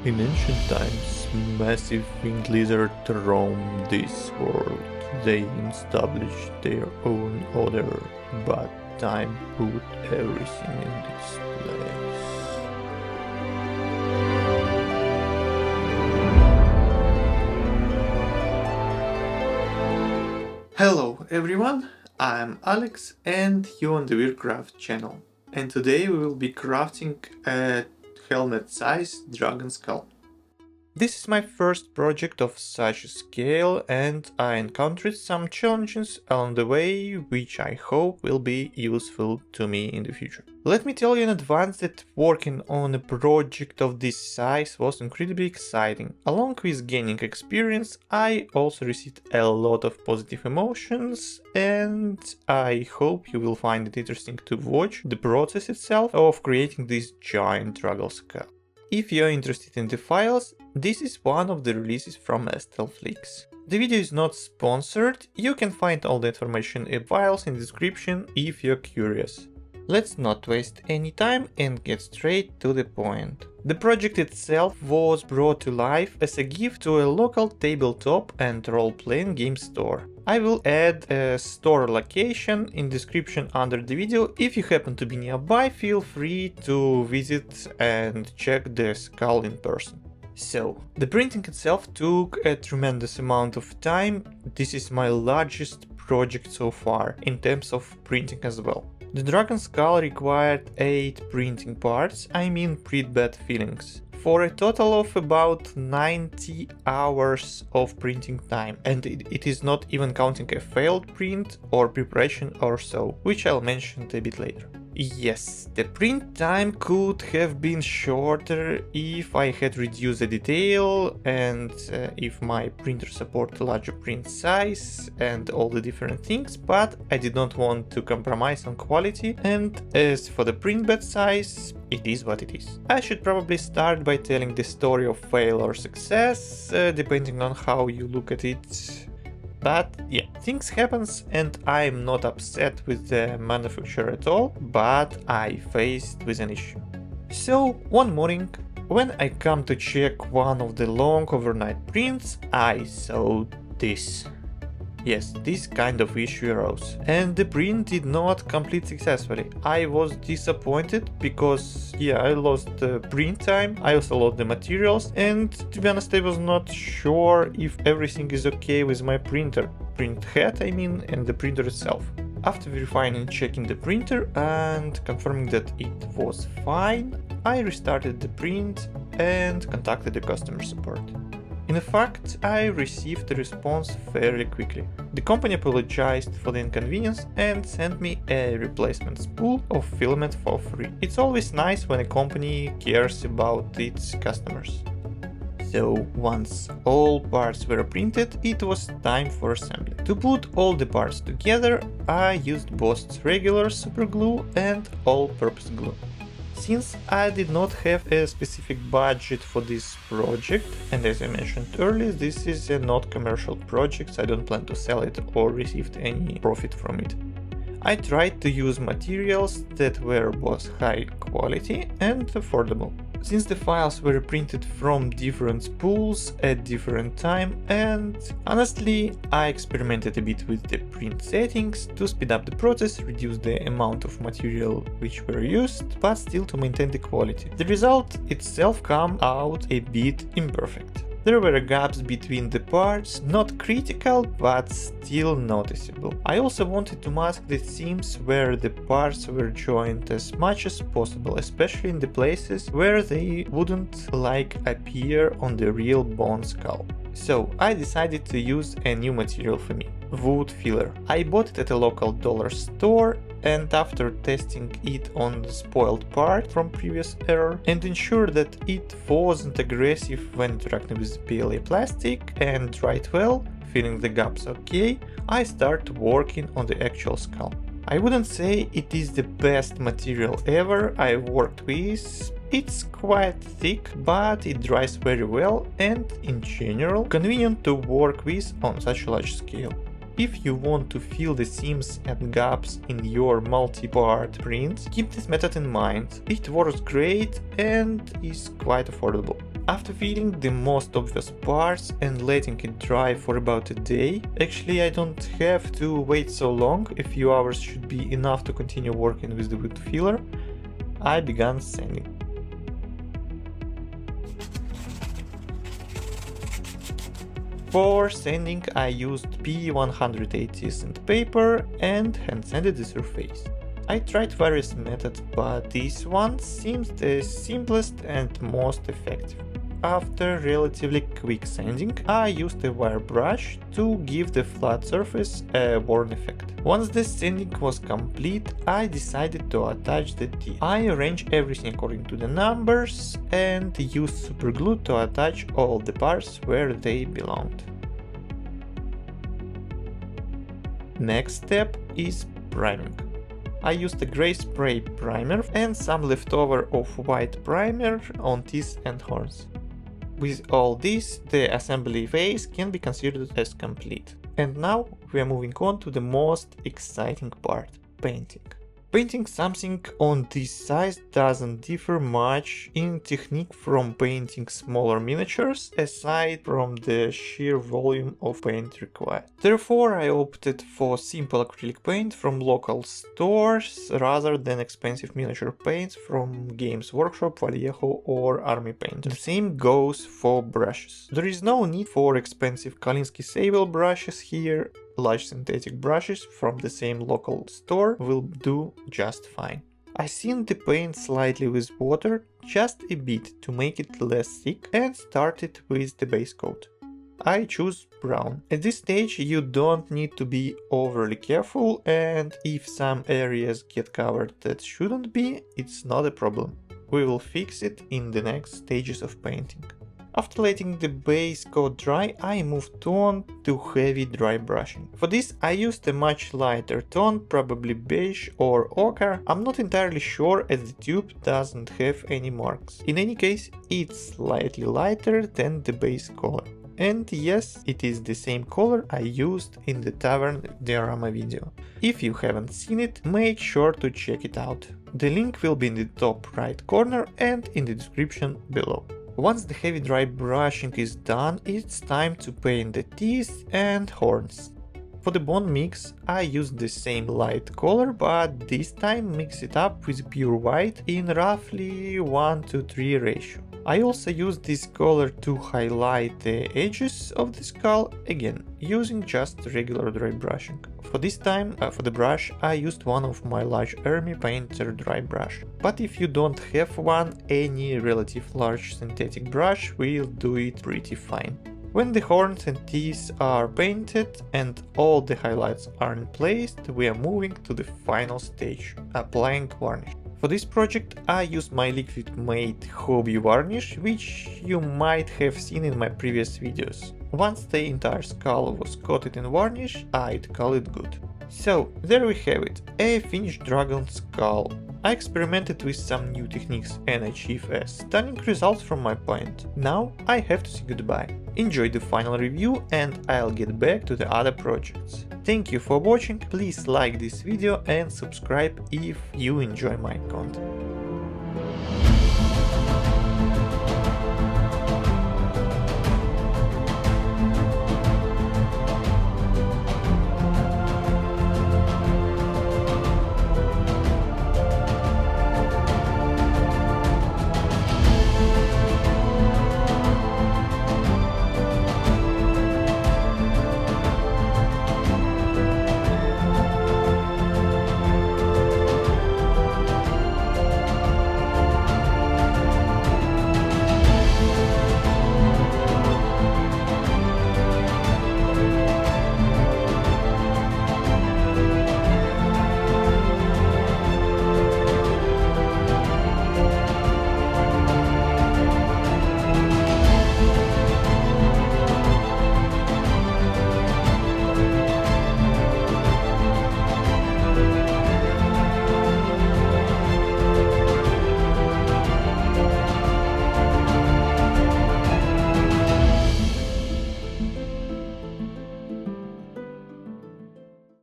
In ancient times, massive winged lizards roamed this world. They established their own order, but time put everything in its place. Hello everyone, I'm Alex and you're on the Virr Craft channel. And today we will be crafting a helmet-sized dragon skull. This is my first project of such a scale and I encountered some challenges along the way which I hope will be useful to me in the future. Let me tell you in advance that working on a project of this size was incredibly exciting. Along with gaining experience, I also received a lot of positive emotions and I hope you will find it interesting to watch the process itself of creating this giant dragon skull. If you're interested in the files, this is one of the releases from Flix. The video is not sponsored, you can find all the information and files in the description if you're curious. Let's not waste any time and get straight to the point. The project itself was brought to life as a gift to a local tabletop and role-playing game store. I will add a store location in description under the video. If you happen to be nearby, feel free to visit and check the skull in person. So, the printing itself took a tremendous amount of time. This is my largest project so far, in terms of printing as well. The dragon skull required 8 printing parts, I mean pre-bed fillings, for a total of about 90 hours of printing time, and it is not even counting a failed print or preparation or so, which I'll mention a bit later. Yes, the print time could have been shorter if I had reduced the detail and if my printer supported larger print size and all the different things, but I did not want to compromise on quality, and as for the print bed size, it is what it is. I should probably start by telling the story of fail or success, depending on how you look at it. But yeah, things happens and I'm not upset with the manufacturer at all, but I faced with an issue. So one morning, when I come to check one of the long overnight prints, I saw this. Yes, this kind of issue arose, and the print did not complete successfully. I was disappointed because, yeah, I lost the print time, I also lost the materials, and to be honest, I was not sure if everything is okay with my print head, I mean, and the printer itself. After verifying and checking the printer and confirming that it was fine, I restarted the print and contacted the customer support. In fact, I received a response fairly quickly. The company apologized for the inconvenience and sent me a replacement spool of filament for free. It's always nice when a company cares about its customers. So once all parts were printed, it was time for assembly. To put all the parts together, I used Bosch's regular super glue and all-purpose glue. Since I did not have a specific budget for this project, and as I mentioned earlier, this is a not commercial project, so I don't plan to sell it or receive any profit from it. I tried to use materials that were both high quality and affordable. Since the files were printed from different spools at different time, and honestly, I experimented a bit with the print settings to speed up the process, reduce the amount of material which were used, but still to maintain the quality. The result itself came out a bit imperfect. There were gaps between the parts, not critical, but still noticeable. I also wanted to mask the seams where the parts were joined as much as possible, especially in the places where they wouldn't appear on the real bone skull. So I decided to use a new material for me, wood filler. I bought it at a local dollar store, and after testing it on the spoiled part from previous error and ensure that it wasn't aggressive when interacting with the PLA plastic and dried well, filling the gaps okay, I started working on the actual skull. I wouldn't say it is the best material ever I've worked with. It's quite thick, but it dries very well and, in general, convenient to work with on such a large scale. If you want to fill the seams and gaps in your multi-part prints, keep this method in mind. It works great and is quite affordable. After filling the most obvious parts and letting it dry for about a day, actually I don't have to wait so long, a few hours should be enough to continue working with the wood filler, I began sanding. For sanding I used P180 sandpaper and hand sanded the surface. I tried various methods, but this one seems the simplest and most effective. After relatively quick sanding, I used a wire brush to give the flat surface a worn effect. Once the sanding was complete, I decided to attach the teeth. I arranged everything according to the numbers and used super glue to attach all the parts where they belonged. Next step is priming. I used a grey spray primer and some leftover of white primer on teeth and horns. With all this, the assembly phase can be considered as complete. And now we are moving on to the most exciting part, painting. Painting something on this size doesn't differ much in technique from painting smaller miniatures, aside from the sheer volume of paint required. Therefore, I opted for simple acrylic paint from local stores rather than expensive miniature paints from Games Workshop, Vallejo or Army Paint. The same goes for brushes. There is no need for expensive Kalinsky Sable brushes here. Large synthetic brushes from the same local store will do just fine. I thinned the paint slightly with water, just a bit to make it less thick, and started with the base coat. I choose brown. At this stage you don't need to be overly careful, and if some areas get covered that shouldn't be, it's not a problem. We will fix it in the next stages of painting. After letting the base coat dry, I moved on to heavy dry brushing. For this I used a much lighter tone, probably beige or ochre. I'm not entirely sure as the tube doesn't have any marks. In any case, it's slightly lighter than the base color. And yes, it is the same color I used in the tavern diorama video. If you haven't seen it, make sure to check it out. The link will be in the top right corner and in the description below. Once the heavy dry brushing is done, it's time to paint the teeth and horns. For the bone mix, I used the same light color, but this time mix it up with pure white in roughly 1:3 ratio. I also used this color to highlight the edges of the skull, again using just regular dry brushing. For this time, for the brush, I used one of my large Army Painter dry brush. But if you don't have one, any relative large synthetic brush will do it pretty fine. When the horns and teeth are painted and all the highlights are in place, we are moving to the final stage, applying varnish. For this project I used my liquid-made hobby varnish, which you might have seen in my previous videos. Once the entire skull was coated in varnish, I'd call it good. So there we have it, a finished dragon skull. I experimented with some new techniques and achieved a stunning result from my point. Now I have to say goodbye. Enjoy the final review and I'll get back to the other projects. Thank you for watching, please like this video and subscribe if you enjoy my content.